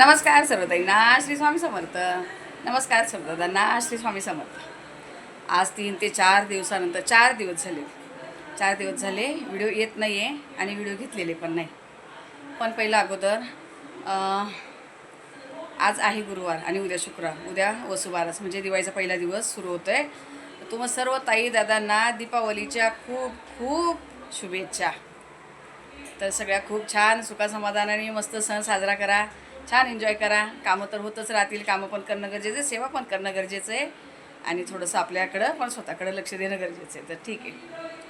नमस्कार सर्वताईंना श्री स्वामी समर्थ. नमस्कार सर्वदादांना श्री स्वामी समर्थ. आज 3 ते 4 दिवसानंतर 4 दिवस झाले व्हिडिओ येत नाही आहे आणि व्हिडिओ घेतलेले पण नाही. पण पहिलं अगोदर आज आहे गुरुवार आणि उद्या शुक्रवार, उद्या वसुबारस म्हणजे दिवाळीचा पहिला दिवस सुरू होतो आहे. तुम्हा सर्व ताई दादांना दीपावलीच्या खूप खूप शुभेच्छा. तर सगळ्या खूप छान सुखासमाधानाने मस्त सण साजरा करा, छान एन्जॉय करा. कामं तर होतच राहतील, कामं पण करणं गरजेचं आहे, सेवा पण करणं गरजेचं आहे आणि थोडंसं आपल्याकडं पण स्वतःकडे लक्ष देणं गरजेचं आहे. तर ठीक आहे,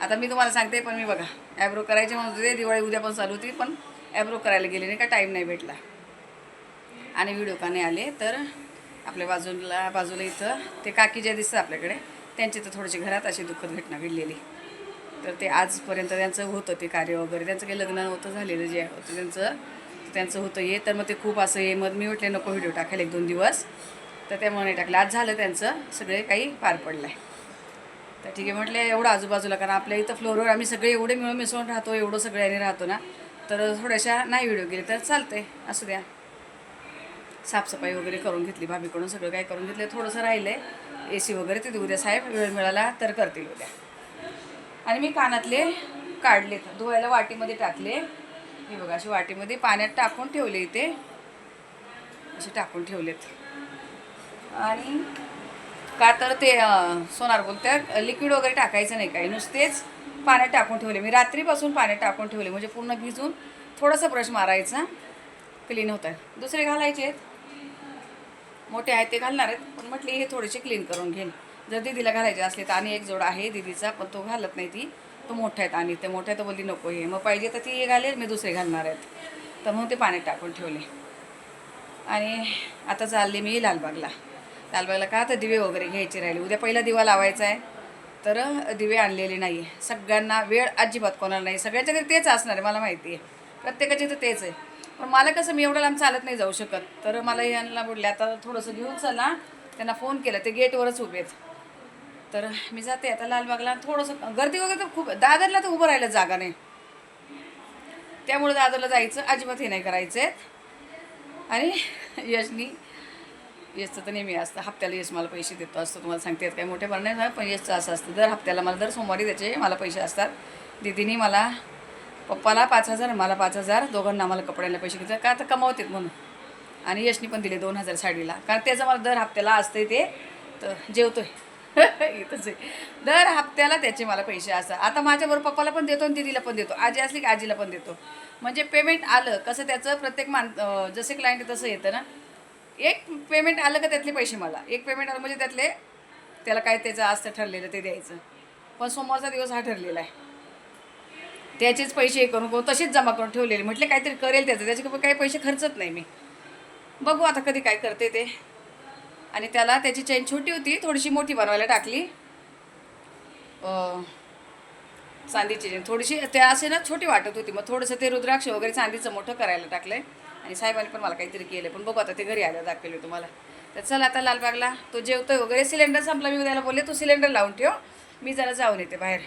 आता मी तुम्हाला सांगते. पण मी बघा ॲब्रो करायचे म्हणत होते, दिवाळी उद्या पण चालू होती, पण ॲब्रो करायला गेले नाही का, टाईम नाही भेटला आणि व्हिडिओ का नाही आले. तर आपल्या बाजूला इथं ते काकी ज्या दिसतं आपल्याकडे, त्यांची तर थोडीशी घरात अशी दुःखद घटना घडलेली. तर ते आजपर्यंत त्यांचं होतं ते कार्य वगैरे, त्यांचं काही लग्न नव्हतं झालेलं, जे होतं त्यांचं होतं हे. तर मग ते खूप असं हे, मग मी म्हटले नको व्हिडिओ टाकायला 1-2 दिवस, तर त्यामुळे नाही टाकलं. आज झालं त्यांचं सगळे काही पार पडलं आहे. तर ठीक आहे म्हटलं, एवढं आजूबाजूला, कारण आपल्या इथं फ्लोअरवर आम्ही सगळे एवढे मिळून मिसळून राहतो, एवढं सगळ्यांनी राहतो ना, तर थोड्याशा नाही व्हिडिओ केले तर चालतं आहे, असू द्या. साफसफाई वगैरे करून घेतली भाभीकडून, सगळं काही करून घेतलं. थोडंसं राहिलं आहे AC वगैरे, ते उद्या साहेब वेळ मिळाला तर करतील उद्या. आणि मी कानातले काढलेत, धुवायला वाटीमध्ये टाकले. हे बघा अशी वाटीमध्ये पाण्यात टाकून ठेवले, इथे असे टाकून ठेवलेत. आणि का तर ते सोनार बोलतात लिक्विड वगैरे टाकायचं नाही, काही नुसतेच पाण्यात टाकून ठेवले. मी रात्रीपासून पाण्यात टाकून ठेवले, म्हणजे पूर्ण भिजून थोडासा ब्रश मारायचा, क्लीन होत आहे. दुसरे घालायचे आहेत, मोठे आहेत ते घालणार आहेत, पण म्हटले हे थोडेसे क्लीन करून घेईन. जर दीदीला घालायचे असले तर, आणि एक जोड आहे दीदीचा, पण तो घालत नाही ती, तो मोठा आहेत आणि ते मोठ्या तर बोलली नको हे, मग पाहिजे तर ती हे घालेल, मी दुसरे घालणार आहेत. तर मग ते पाण्यात टाकून ठेवले. आणि आता चालले मी लालबागला का तर दिवे वगैरे घ्यायचे राहिले. उद्या पहिला दिवा लावायचा आहे, तर दिवे आणलेले नाही आहे. सगळ्यांना वेळ अजिबात कोणाला नाही, सगळ्यांच्या घरी तेच असणार आहे, मला माहिती आहे, प्रत्येकाचे तर तेच आहे. पण मला कसं, मी एवढं लांब चालत नाही जाऊ शकत, तर मला यांना बोलले आता थोडंसं घेऊन चला. त्यांना फोन केला, ते गेटवरच उभे आहेत. तर मी जाते आता लालबागला. थोडंसं गर्दी वगैरे तर खूप, दादरला तर उभं राहायला जागा नाही, त्यामुळे दादरला जायचं अजिबात हे नाही करायचं आहे. आणि यशचं तर नेहमी असतं, हप्त्याला यश मला पैसे देतो असतो, तुम्हाला सांगते काय मोठे पण नाही, पण यशचं असं असतं, दर हप्त्याला मला, दर सोमवारी त्याचे मला पैसे असतात. दीदीनी मला, पप्पाला 5,000, मला 5,000, दोघांना आम्हाला कपड्याला पैसे घेतात, का तर कमावतात म्हणून. आणि यशनी पण दिले 2,000 साडीला, कारण त्याचं मला दर हप्त्याला असतं ते. तर जेवतोय इथंच आहे, दर हप्त्याला त्याचे मला पैसे असतात. आता माझ्याबरोबर पप्पाला पण देतो आणि दीदीला पण देतो, आजी असली की आजीला पण देतो. म्हणजे पेमेंट आलं कसं त्याचं, प्रत्येक जसे क्लायंट तसं येतं ना, एक पेमेंट आलं का त्यातले पैसे मला, एक पेमेंट आलं म्हणजे त्यातले त्याला काय त्याचं असतं ठरलेलं ते द्यायचं. पण सोमवारचा दिवस हा ठरलेला आहे, त्याचेच पैसे करून तसेच जमा करून ठेवलेले. म्हटले काहीतरी करेल त्याचे काही पैसे खर्चत नाही मी, बघू आता कधी काय करते ते. आणि त्याला त्याची चेन छोटी होती, थोडीशी मोठी बनवायला टाकली, चांदीची चेन थोडीशी त्या असे ना छोटी वाटत होती, मग थोडंसं ते रुद्राक्ष वगैरे चांदीचं मोठं करायला टाकलं आहे. आणि साहेबांनी पण मला काहीतरी केलं, पण बघू आता ते घरी आलं दाखवले तुम्हाला. तर चला आता लालबागला, तो जेवतोय वगैरे. सिलेंडर संपला, मी उद्याला बोलले तू सिलेंडर लावून ठेव, मी जरा जाऊन येते बाहेर.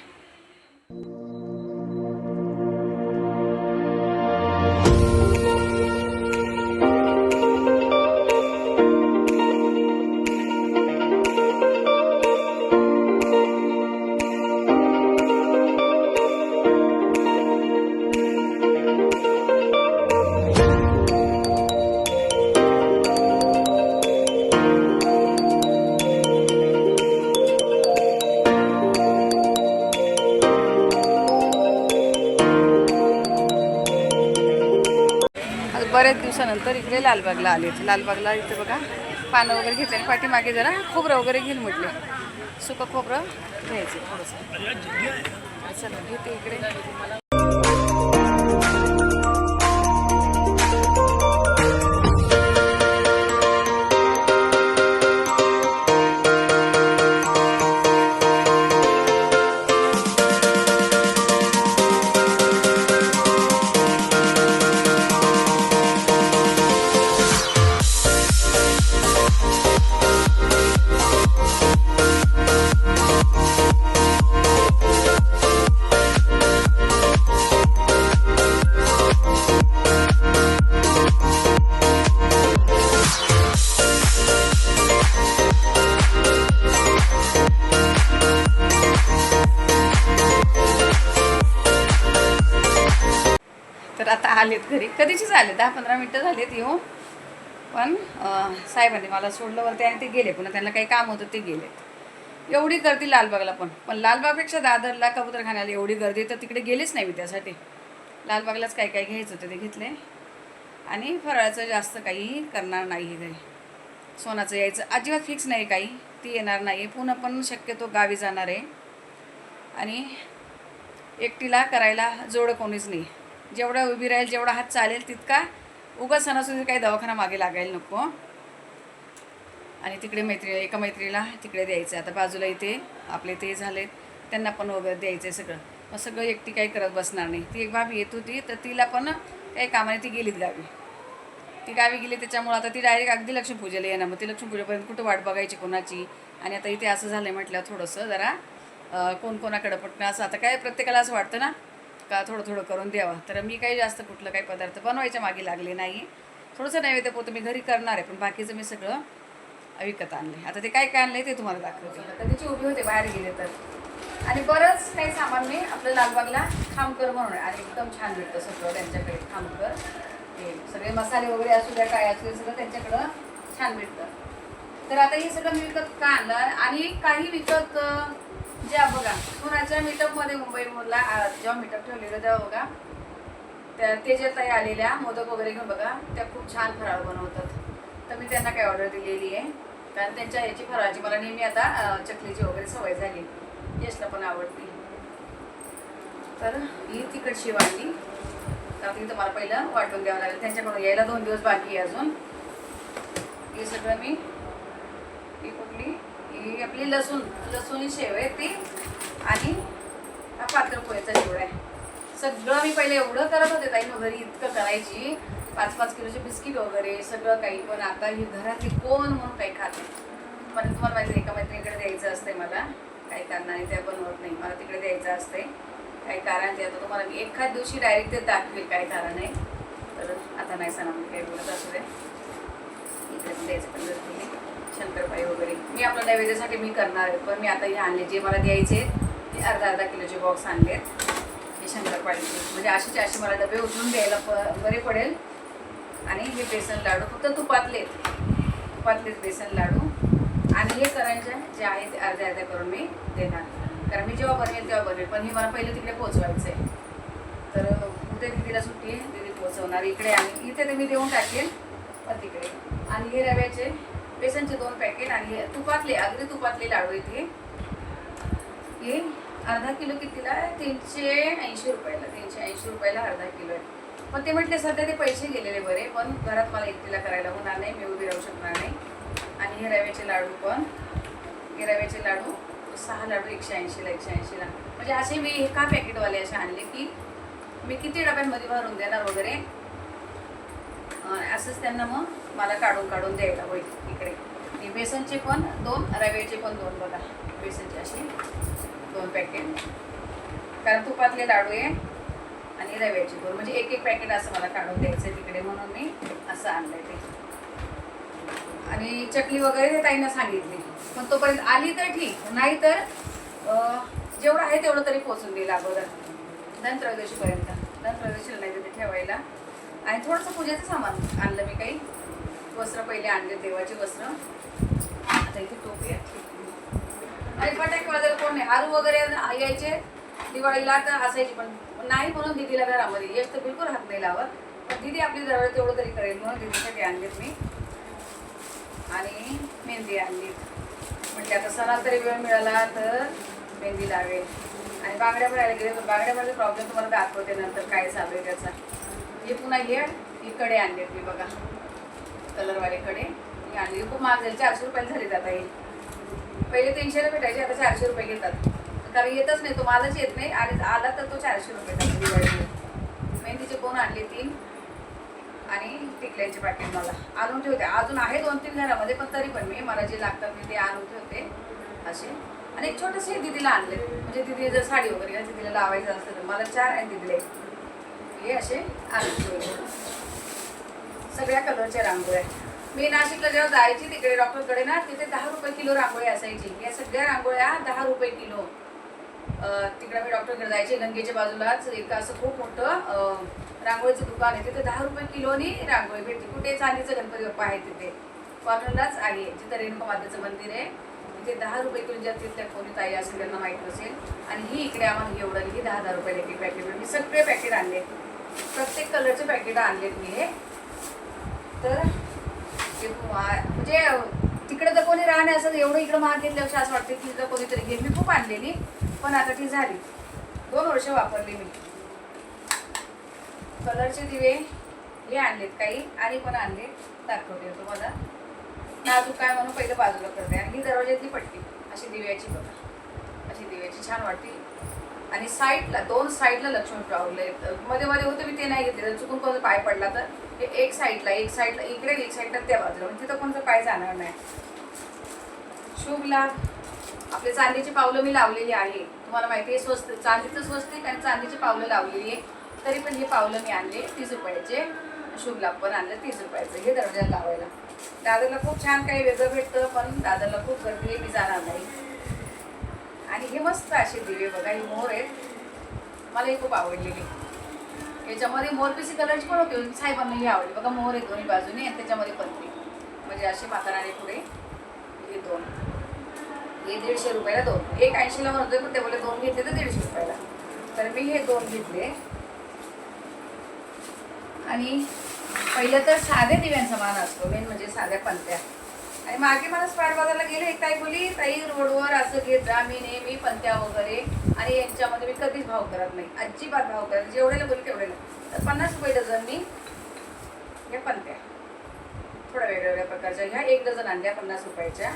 बऱ्याच दिवसानंतर इकडे लालबागला आले. लालबागला इथे बघा पानं वगैरे घेतले, आणि पाठीमागे जरा खोबरं वगैरे घेऊन म्हटले, सुकं खोबरं घ्यायचं थोडंसं. चला घेते इकडे. आलेत घरी, कधीचीच आले, 10-15 मिनटं झालेत येऊन. पण साहेबांनी मला सोडलं वरती आणि ते गेले, पुन्हा त्यांना काही काम होतं ते गेलेत. एवढी गर्दी लालबागला पण लालबागपेक्षा दादरला कबूतरखान्याला एवढी गर्दी, तर तिकडे गेलीच नाही मी त्यासाठी. लालबागलाच काय काय घ्यायचं होतं ते घेतले आणि फराळाचं जास्त काही करणार नाही घरी. सोनाचं यायचं अजिबात फिक्स नाही, काही ती येणार नाही. पुन्हा पण शक्यतो गावी जाणार आहे आणि एकटीला करायला जोड कोणीच नाही. जेवढा उभी राहील, जेवढा हात चालेल तितका, उगाच सणासुदी काही दवाखाना मागे लागायला नको. आणि तिकडे एका मैत्रीला तिकडे द्यायचं. आता बाजूला इथे आपले ते झालेत, त्यांना पण वगैरे द्यायचं आहे सगळं. मग सगळं एकटी काही करत बसणार नाही. ती एक भाभी येत होती, तर तिला पण काही कामाने ती गेलीत गावी. ती गावी गेली त्याच्यामुळं आता ती डायरेक्ट अगदी लक्ष्मीपूजेला येणार. मग ती लक्ष्मीपूजेपर्यंत कुठं वाट बघायची कोणाची. आणि आता इथे असं झालं आहे म्हटल्यावर थोडंसं जरा कोण कोणाकडं पटणं असं. आता काय प्रत्येकाला असं वाटतं ना का थोडं थोडं करून द्यावं. तर मी काही जास्त कुठलं काही पदार्थ बनवायच्या मागे लागले नाही. थोडंसं नैवेद्य पोतं मी घरी करणार आहे, पण बाकीचं मी सगळं विकत आणलं. आता ते काय काय आणलं आहे ते तुम्हाला दाखवते. कधीची उभी होते बाहेर गेले तर. आणि बरंच काही सामान मी आपल्या लालबागला खामकर म्हणून आहे आणि एकदम छान भेटतं सगळं त्यांच्याकडे. खामकर हे सगळे मसाले वगैरे असू द्या काय असू द्या सगळं त्यांच्याकडं छान भेटतं. तर आता हे सगळं मी विकत का आणलं आणि काही विकत ज्या बघा कोणाच्या मीटअपमध्ये मुंबईला जेव्हा मीटअप ठेवलेलं तेव्हा बघा ते जे ताई आलेल्या मोदक वगैरे घेऊन बघा त्या खूप छान फराळ बनवतात. तर मी त्यांना काय ऑर्डर दिलेली आहे, कारण त्यांच्या याची फराळाची मला नेहमी आता चकलीची वगैरे सवय झाली, यशला पण आवडते. तर ही तिकडची वाटली, कारण ती तुम्हाला पहिलं वाटून द्यावं लागेल. त्यांच्याकडून यायला 2 दिवस बाकी आहे अजून. हे सगळं मी ही कुठली ही आपली लसूण शेव आहे ती आणि हा पातळ पोह्याचा चिवडा आहे. सगळं मी पहिले एवढं करत होते ताई, मग घरी इतकं करायची 5-5 किलोचे बिस्किट वगैरे सगळं काही. पण आता ही घरातली कोण म्हणून काही खात नाही. पण तुम्हाला माहिती एका मैत्रिणीकडे द्यायचं असतंय मला, काही कारणाने त्या बनवत नाही, मला तिकडे द्यायचं असतंय काही कारण. ते आता तुम्हाला मी एखाद दिवशी डायरेक्ट ते दाखवेल काय कारण आहे. तर आता नाही सांगा मी काही बोलत असू दे. इकडे पण द्यायचं पण जर शंकरपाळी वगैरे मी आपल्या नैवेद्यासाठी मी करणार आहे. पण मी आता हे आणले जे मला द्यायचे ते अर्धा किलोचे बॉक्स आणलेत हे शंकरपाळीचे. म्हणजे असे मला डबे उचलून द्यायला बरे पडेल. आणि हे बेसन लाडू फक्त तुपातलेच बेसन लाडू आणि हे करंज्या जे आहे ते अर्ध्या करून मी देणार, कारण मी जेव्हा बनवेल तेव्हा बनवेल. पण हे मला पहिलं तिकडे पोचवायचं आहे. तर उद्या दिदीला सुट्टी आहे, दिदी पोचवणार इकडे आणि इथे ते मी देऊन टाकेल पण तिकडे. आणि हे रव्याचे बेसनचे 2 पॅकेट आणि हे तुपातले अगदी तुपातले लाडू इथे. हे अर्धा किलो कितीला आहे? 380 रुपयाला. 380 रुपयाला अर्धा किलो आहे. पण ते म्हटले सध्या ते पैसे गेलेले बरे, पण घरात मला एकटीला करायला होणार नाही, मी उभी राहू शकणार नाही. आणि हे रव्याचे लाडू पण, हे रव्याचे लाडू 6 लाडू 180ला. म्हणजे असे मी एका पॅकेटवाले असे आणले की मी किती डब्यांमध्ये भरून देणार वगैरे असंच त्यांना मग मला काढून द्यायला होईल. इकडे हे बेसनचे पण 2, रव्याचे पण 2 बघा. बेसनचे असे 2 पॅकेट, कारण तुपातले लाडू आहे आणि रव्याचे 2, म्हणजे एक पॅकेट असं मला काढून द्यायचं आहे तिकडे, म्हणून मी असं आणलं आहे ते. आणि चकली वगैरे ते ताईंना सांगितली, पण तोपर्यंत आली तर ठीक, नाही तर जेवढं आहे तेवढं तरी पोचून देईल अगोदर धनत्रयोदशीपर्यंत. धनत्रयोदशीला नाही ते ठेवायला. आणि थोडंसं पूजेचं सामान आणलं मी, काही वस्त्र पहिले आणले, देवाचे वस्त्र. आता इथे टोपी आहे आणि फटाके वगैरे कोण नाही. आरू वगैरे यायचे दिवाळीला तर असायची, पण नाही म्हणून दीदीला घरामध्ये यश तर बिलकुल हात नाही लावत. पण दीदी आपली जवळ तेवढं तरी करेल म्हणून दीदीसाठी आणलेत मी. आणि मेहंदी आणली, म्हणजे आता सणाला तरी वेळ मिळाला तर मेहंदी लावेल. आणि बांगड्या भरायला गेले तर बांगड्यामध्ये प्रॉब्लेम तुम्हाला दाखवते नंतर काय चालू आहे त्याचा. हे पुन्हा ही कडे आणलेत मी बघा, कलरवाले कडे ही आणली. खूप महाग झाली, 400 रुपयाला झाली आता. ही पहिले 300ला भेटायचे, आता 400 रुपये घेतात, कारण येतच नाही तो मालच येत नाही. आणि आला तर तो 400 रुपये दिवाळीमध्ये. मेहंदीचे कोण आणले 3 आणि टिकल्यांचे पॅकेट मला आणून ठेवते. अजून आहे 2-3 घरामध्ये, पण तरी पण मी मला जे लागतात मी ते आणून ठेवते असे. आणि एक छोटेसे दीदीला आणले, म्हणजे दीदी जर साडी वगैरे घ्यायची तिला लावायचं असेल तर मला 4 आणि दीदीला 1 हे असे आणून ठेवले. सगळ्या कलरच्या रांगोळ्या. मी नाशिकला जेव्हा जायची तिकडे डॉक्टरकडे ना, तिथे 10 रुपये किलो रांगोळी असायची. या सगळ्या रांगोळ्या 10 रुपये किलो. तिकडे मी डॉक्टरकडे जायचे, गंगेच्या बाजूलाच एक असं खूप मोठं रांगोळीचं दुकान आहे तिथे 10 रुपये किलोनी रांगोळी भेटते. कुठे चांदीचं गणपती बाप्पा आहे तिथे कॉर्नरलाच आहे, जिथं रेणुका मातेचं मंदिर आहे तिथे 10 रुपये किलो. ज्या तिथल्या कोणी ताई असेल त्यांना माहीत नसेल. आणि ही इकडे आम्हाला एवढं ही 10 रुपये एक पॅकेट. मी सगळे पॅकेट आणले, प्रत्येक कलरचे पॅकेट आणलेत मी हे. तर म्हणजे तिकडे तर कोणी राहणे असं एवढं इकडं महाग घेतल्यापेक्षा असं वाटतं की तिथं कोणीतरी घेईल. मी खूप आणलेली पण आता ती झाली, 2 वर्ष वापरली मी. कलरचे दिवे हे आणलेत काही आणि पण आणले, दाखवते तुम्हाला. नाजूक काय म्हणून पहिलं बाजूला करते. आणि ही दरवाज्यातली पट्टी अशी दिव्याची बघा, अशी दिव्याची छान वाटते. आणि साईडला 2 साईडला लक्ष्मी लावले. मध्ये मध्ये होतं मी ते नाही घेतले, चुकून कोणाचा पाय पडला तर हे एक साईडला इकडे एक साईडला त्या बाजूला, म्हणजे तिथं कोणाचा पाय जाणार नाही. शुभ लाभ. आपले चांदीची पावलं मी लावलेली आहे, तुम्हाला माहिती आहे स्वस्त, चांदीचं स्वस्त आहे आणि चांदीची पावलं लावलेली आहे. तरी पण हे पावलं मी आणले 30 रुपयाचे. शुभ लाभ पण आणलं 30 रुपयाचं हे दरवाजाला लावायला. दादरला खूप छान काही वेगळं भेटतं, पण दादरला खूप गर्दी आहे, मी जाणार नाही. आणि हे मस्त असे दिवे बघा, हे मोर आहेत, मला हे खूप आवडलेली. याच्यामध्ये मोरपिसी कलरची पण होती, साहेबांना ही आवडली बघा. मोर आहे दोन्ही बाजूने आणि त्याच्यामध्ये पत्ती, म्हणजे असे म्हाताराने पुढे. हे 2, हे 150 रुपयाला 2. एक 80ला म्हणतोय पण ते बोले 2 घेतले तर 150 रुपयाला. तर मी हे 2 घेतले. आणि पहिलं तर साध्या दिव्यांचा मान असतो, मेन म्हणजे साध्या पंत्या. आणि मागे मला स्पाट बाजारला गेले, एक ताई बोली ताई रोडवर असं घेत जा, मी नेहमी पंत्या वगैरे आणि यांच्यामध्ये मी कधीच भाव करत नाही, अजिबात भाव करत, जेवढ्याला बोली तेवढ्याला. तर 50 रुपये डझन मी या पंत्या थोड्या वेगवेगळ्या प्रकारच्या ह्या 1 डझन आणल्या 50 रुपयाच्या.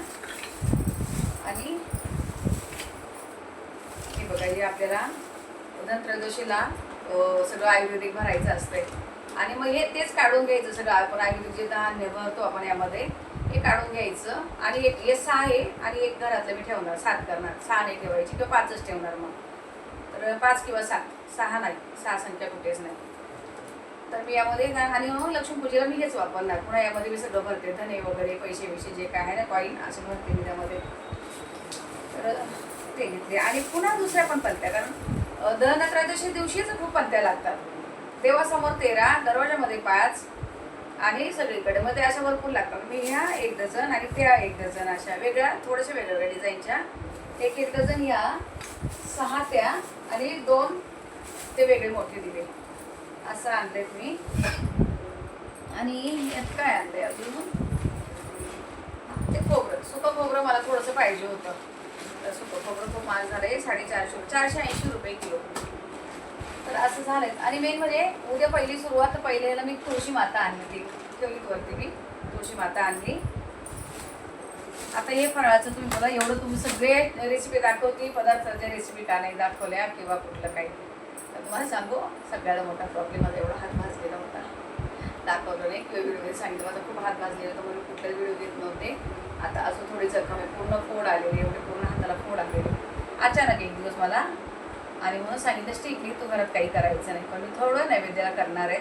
आणि हे बघा, हे आपल्याला धनत्रयोदशीला सगळं आयुर्वेदिक भरायचं असतंय. आणि मग हे तेच काढून घ्यायचं सगळं, आपण आयुर्वेदिक जे धान्य भरतो आपण यामध्ये हे काढून घ्यायचं. आणि एक हे 6 आहे आणि एक घरातलं मी ठेवणार, 7 करणार, 6 नाही ठेवायची किंवा 5च ठेवणार. मग तर 5 किंवा 7, 6 नाही, 6 संख्या कुठेच नाही. तर मी यामध्ये आणि मग लक्ष्मीपूजेला मी हेच वापरणार. पुन्हा यामध्ये मी सगळं भरते, धने वगैरे पैसे विषय जे काय आहे ना कॉईन असं भरते मी त्यामध्ये. तर ते घेतले. आणि पुन्हा दुसऱ्या पण पंत्या, कारण धनत्रयोदशी दिवशीच खूप पंत्या लागतात. देवासमोर 13, दरवाजामध्ये 5 आणि सगळीकडे मध्ये अशा भरपूर लागतात. मी ह्या 1 डझन आणि त्या 1 डझन अशा वेगळ्या थोड्याशा वेगवेगळ्या डिझाईनच्या 1 डझन या 6 त्या आणि 2 ते वेगळे मोठे दिले असं आणलेत मी. आणि यात काय आणलंय अजून, ते खोबरं, सुकं खोबरं मला थोडंसं पाहिजे होतं. तर सुकं खोबरं खूप महाग झालं आहे, 450, 480 रुपये किलो. तर असं झालंय. आणि मेन म्हणजे उद्या पहिली सुरुवात, पहिल्याला मी तुळशी माता आणली, ठेवली वरती मी तुळशी माता आणली. आता हे फराळाचं तुम्ही बघा, एवढं तुम्ही सगळे रेसिपी दाखवते, पदार्थाच्या रेसिपी का नाही दाखवल्या किंवा कुठलं काही. तर तुम्हाला सांगू, सगळ्यात मोठा प्रॉब्लेम माझा एवढा हात भाजलेला होता, दाखवलं नाही किंवा व्हिडिओ सांगितलं. माझा खूप हात भाजलेला होता, म्हणून कुठलाच व्हिडिओ घेत नव्हते. आता अजून थोडी जखम आहे, पूर्ण फोड आलेली, एवढे पूर्ण हाताला फोड आलेली अचानक एक दिवस मला. आणि म्हणून सांगितलं स्ट्रिक्टली तू घरात काही करायचं नाही, पण मी थोडं नैवेद्याला करणार आहे.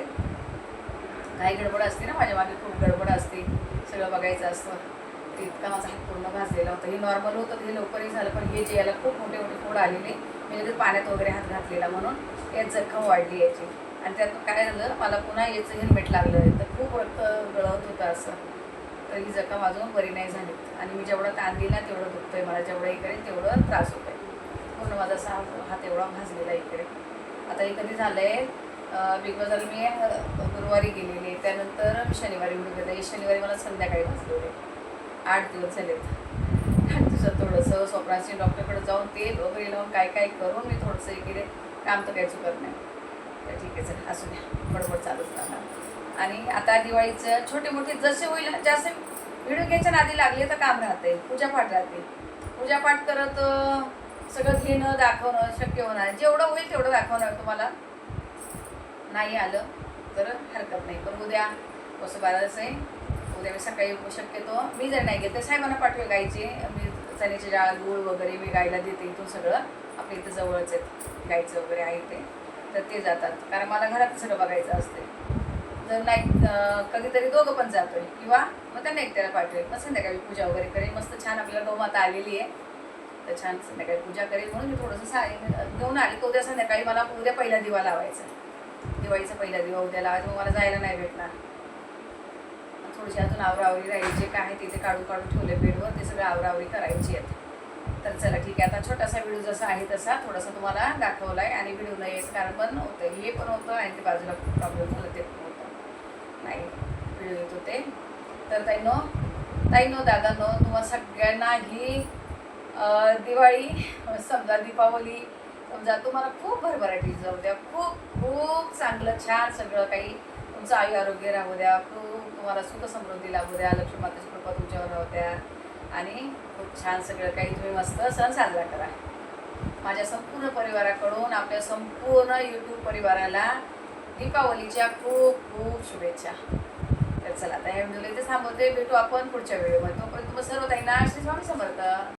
काही गडबड असते ना, माझ्या मागे खूप गडबड असते, सगळं बघायचं असतं. इतका माझा हात पूर्ण भाजलेला होता. हे नॉर्मल होतं, हे लवकरही झालं, पण हे जे याला खूप मोठे मोठे फोड आलेले, मी लगेच पाण्यात वगैरे हात घातलेला म्हणून यात जखम वाढली याची. आणि त्यात काय झालं, मला पुन्हा याचं हेल्मेट लागलं, तर खूप रक्त गळत होतं असं. तर ही जखम अजून बरी नाही झाली. आणि मी जेवढं ताण दिला तेवढं दुखतंय, मला जेवढं हे करेन तेवढं त्रास होतोय. पूर्ण माझा असा हात एवढा भाजलेला इकडे. आता हे कधी झालं आहे, बिग बाजार मी गुरुवारी गेलेली, त्यानंतर शनिवारी उडून शनिवारी मला संध्याकाळी भाजलेले. 8 दिवस झालेत. 8 दिवसात थोडंसं स्वप्नाची डॉक्टरकडे जाऊन तेल वगैरे लावून काय काय करून मी थोडंसं हे केले, काम तर काही चुकत नाही. तर ठीक आहे, चल असू द्या, बडबड चालूच राहणार. आणि आता दिवाळीचं छोटे मोठे जसे होईल, जास्त व्हिडिओ घ्यायच्या नादी लागले तर काम राहते, पूजापाठ राहते. पूजापाठ करत सगळं घेणं दाखवणं शक्य होणार, जेवढं होईल तेवढं दाखवणार तुम्हाला. नाही आलं तर हरकत नाही. पण उद्या कसं बाराच आहे, उद्या मी सकाळी शक्यतो मी जर नाही घेते साहेबांना पाठवे गायचे, मी चण्याचे डाळ गूळ वगैरे मी गायला देते. इथून सगळं आपल्या इथं जवळच आहेत, गायचं वगैरे आहे ते, तर ते जातात, कारण मला घरात सगळं बघायचं असते. जर नाही कधीतरी दोघं पण जातोय किंवा मग त्यांना एकट्याला पाठवेल. मग संध्याकाळी पूजा वगैरे करेल, मस्त छान आपल्याला गौमाता आलेली आहे, तर छान संध्याकाळी पूजा करेल. म्हणून मी थोडंसं घेऊन आली. तर उद्या संध्याकाळी मला उद्या पहिला दिवा लावायचा, दिवाळीचा पहिला दिवा उद्या लावायचा, मग मला जायला नाही भेटणार. थोडीशी अजून आवरावरी राहील, जे काय आहे तिथे काढून ठेवले बेडवर, ते सगळं आवरावरी करायची आहे. तर चला ठीक आहे, आता छोटासा व्हिडिओ जसा आहे तसा थोडासा तुम्हाला दाखवला आहे. आणि व्हिडिओ नाही यायचं कारण पण होतं, हे पण होतं आणि ते बाजूला प्रॉब्लेम झालं ते पण होतं, नाही व्हिडिओ येत होते. तर ताईनो दादांनो, तुम्हाला सगळ्यांना ही दिवाळी समजा दीपावली समजा तुम्हाला खूप भरभराटीत जाऊ द्या, खूप खूप चांगलं छान सगळं काही तुमचं आरोग्य राहू द्या, खूप तुम्हाला सुख समृद्धी लाभू द्या, लक्ष्मी मातेची कृपा तुमच्यावर राहू द्या आणि खूप छान सगळं काही तुम्ही मस्त सण साजरा करा. माझ्या संपूर्ण परिवाराकडून आपल्या संपूर्ण यूट्यूब परिवाराला दीपावलीच्या खूप खूप शुभेच्छा. तर चला आता या व्हिडिओला इथे थांबवते, भेटू आपण पुढच्या व्हिडिओमध्ये. तोपर्यंत सर्व ताईंना श्री स्वामी समर्थ.